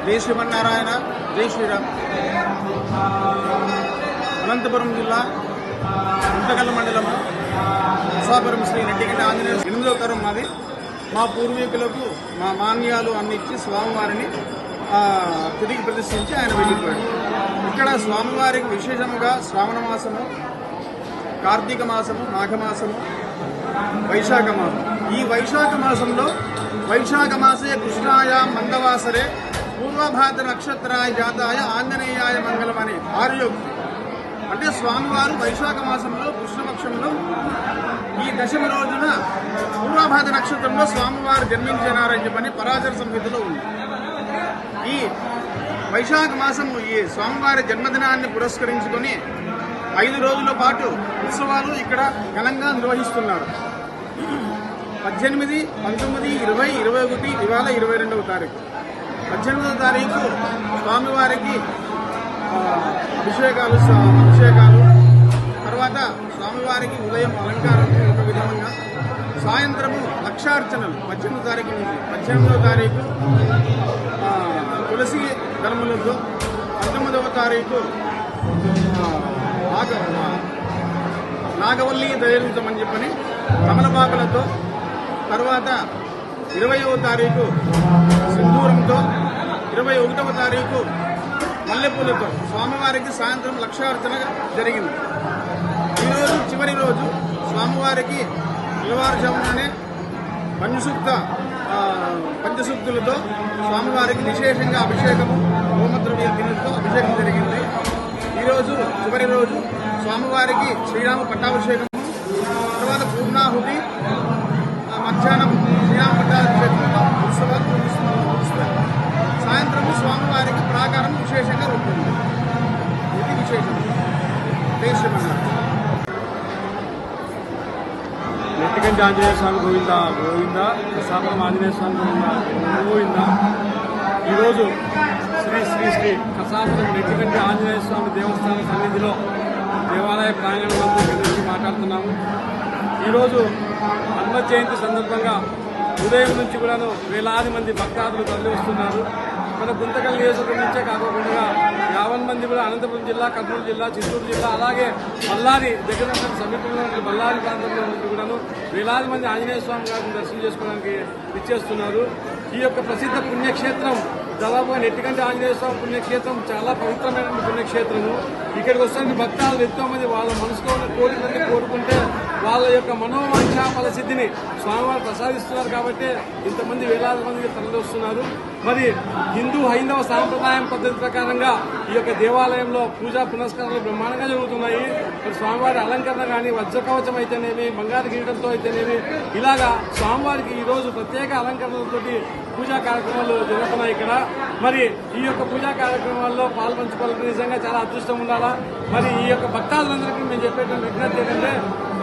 जय श्रीमन्नारायण जय श्रीराम अनंतपुरम जिल्ला गुंटकल मंडलम असापुरम श्री नट्टिगंडि आंजनेय 8వ తరం మాది మా పూర్వీకులకు మా మాన్యాలు అన్ని ఇచ్చి స్వామివారిని తిరిగి ప్రతిష్ఠించి ఆయన వెళ్ళిపోయాడు. ఇక్కడ స్వామివారికి విశేషముగా శ్రావణ మాసము, కార్తీక మాసము, మాఘమాసము, వైశాఖ మాసం. ఈ వైశాఖ మాసంలో వైశాఖ మాసే కృష్ణాయ మందవాసరే పూర్వభాద్ర నక్షత్రాయ జాతాయ ఆంజనేయాయ మంగళం అనే ఆర్యోక్తి. అంటే స్వామివారు వైశాఖ మాసంలో కృష్ణపక్షంలో ఈ దశమి రోజున పూర్వభాద్ర నక్షత్రంలో స్వామివారు జన్మించినారని చెప్పని పరాశర సంహితలో ఉంది. ఈ వైశాఖ మాసము ఈ స్వామివారి జన్మదినాన్ని పురస్కరించుకొని 5 రోజుల పాటు ఉత్సవాలు ఇక్కడ ఘనంగా నిర్వహిస్తున్నారు. 18, 19, 20, 21 ఇవాళ 22వ తారీఖు. 18వ తారీఖు స్వామివారికి అభిషేకాలు తర్వాత స్వామివారికి ఉదయం అలంకారం ఒక విధంగా, సాయంత్రము లక్షార్చనలు 18వ తారీఖు నుంచి. 18వ తారీఖు తులసి ధర్మలతో, 19వ తారీఖు నాగవల్లి దయరుతమని చెప్పని తమలపాకులతో, తర్వాత 20వ తారీఖు సింధూరంతో, 21వ తారీఖు మల్లెపూలతో స్వామివారికి సాయంత్రం లక్షార్చన జరిగింది. ఈరోజు చివరి రోజు స్వామివారికి తెల్లవారుజామునే పంచసూక్తులతో స్వామివారికి విశేషంగా అభిషేకము, హోమద్రవ్య దినులతో అభిషేకం జరిగింది. ఈరోజు చివరి రోజు స్వామివారికి శ్రీరామ పట్టాభిషేకము, తర్వాత పూర్ణాహుతి, మధ్యాహ్నం శ్రీరామ పట్టాభిషేకంతో ఉత్సవాలు ముగిస్తారు. సాయంత్రము స్వామివారికి ప్రాకారం విశేషంగా ఉంటుంది. ఇది విశేషం. దేశమన్నారు నెట్టిగంటి ఆంజనేయ స్వామి గోవింద గోవింద, కసాపురం ఆంజనేయ స్వామి గోవింద గోవింద. ఈరోజు శ్రీ శ్రీ శ్రీ కసాపురం నెట్టిగంటి ఆంజనేయ స్వామి దేవస్థానం సన్నిధిలో దేవాలయ ప్రాంగణంలో గురించి మాట్లాడుతున్నాము. ఈరోజు హనుమ జయంతి సందర్భంగా ఉదయం నుంచి కూడాను వేలాది మంది భక్తాదులు తరలి వస్తున్నారు. మన గుంతకల్ నియోజకవర్గం నుంచే కాకుండా 50 మంది కూడా అనంతపురం జిల్లా, కర్నూలు జిల్లా, చిత్తూరు జిల్లా, అలాగే బళ్ళారి దగ్గర సమీపంలో ఉన్న బళ్ళారి ప్రాంతంలో నుండి కూడాను వేలాది మంది ఆంజనేయ స్వామి గారిని దర్శనం చేసుకోవడానికి ఇచ్చేస్తున్నారు. ఈ యొక్క ప్రసిద్ధ పుణ్యక్షేత్రం దాదాపుగా నెట్టికంటి ఆంజనేయ స్వామి పుణ్యక్షేత్రం చాలా పవిత్రమైన పుణ్యక్షేత్రము. ఇక్కడికి వస్తున్న భక్తాలు ఎంతో మంది వాళ్ళ మనసులో ఉన్న కోరికలన్నీ కోరుకుంటే వాళ్ళ యొక్క మనోవాంఛ ఫలసిద్ధిని స్వామివారు ప్రసాదిస్తున్నారు. కాబట్టి ఇంతమంది వేలాది మందికి తరలి వస్తున్నారు. మరి హిందూ హైందవ సాంప్రదాయం పద్ధతి ప్రకారంగా ఈ యొక్క దేవాలయంలో పూజా పునస్కారాలు బ్రహ్మాండంగా జరుగుతున్నాయి. మరి స్వామివారి అలంకరణ కానీ వజ్రకవచం అయితేనేమి, బంగారు కిరీటంతో అయితేనేమి, ఇలాగా స్వామివారికి ఈరోజు ప్రత్యేక అలంకరణలతోటి పూజా కార్యక్రమాలు జరుగుతున్నాయి ఇక్కడ. మరి ఈ యొక్క పూజా కార్యక్రమాల్లో పాల్పంచుకోవాలంటే నిజంగా చాలా అదృష్టం ఉండాలా. మరి ఈ యొక్క భక్తాదులందరికీ మేము చెప్పేటువంటి విజ్ఞప్తి ఏంటంటే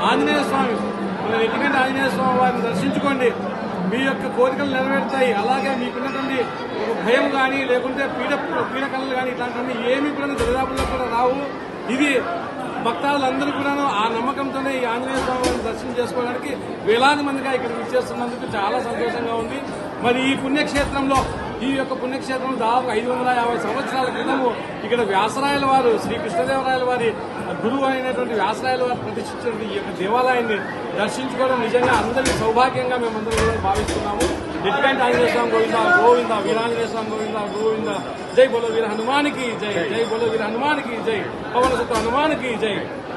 ఆంజనేయ స్వామి, మన నెట్టికంటి ఆంజనేయ స్వామి వారిని దర్శించుకోండి. మీ యొక్క కోరికలు నెరవేరుతాయి. అలాగే మీకున్నటువంటి ఒక భయం కానీ లేకుంటే పీడకలలు కానీ ఇట్లాంటివన్నీ ఏమీ కూడా దరిదాపుల్లో కూడా రావు. ఇది భక్తాదులందరూ కూడాను ఆ నమ్మకంతోనే ఈ ఆంజనేయ స్వామి వారిని దర్శనం చేసుకోవడానికి వేలాది మందిగా ఇక్కడ విచ్చేస్తున్నందుకు చాలా సంతోషంగా ఉంది. మరి ఈ పుణ్యక్షేత్రంలో దాదాపు 550 సంవత్సరాల క్రితము ఇక్కడ వ్యాసరాయల వారు, శ్రీ కృష్ణదేవరాయల వారి గురువు అయినటువంటి వ్యాసరాయల వారు ప్రతిష్ఠించిన ఈ యొక్క దేవాలయాన్ని దర్శించుకోవడం నిజంగా అందరికీ సౌభాగ్యంగా మేమందరం కూడా భావిస్తున్నాము. నెట్టికంటి ఆంజనేయ స్వామి గోవింద గోవింద, వీరాంజనేయ స్వామి గోవింద గోవింద. జై బోలో వీర హనుమానికి జై, జై బోలో వీర హనుమానికి జై, పవన సుత హనుమానికి జై.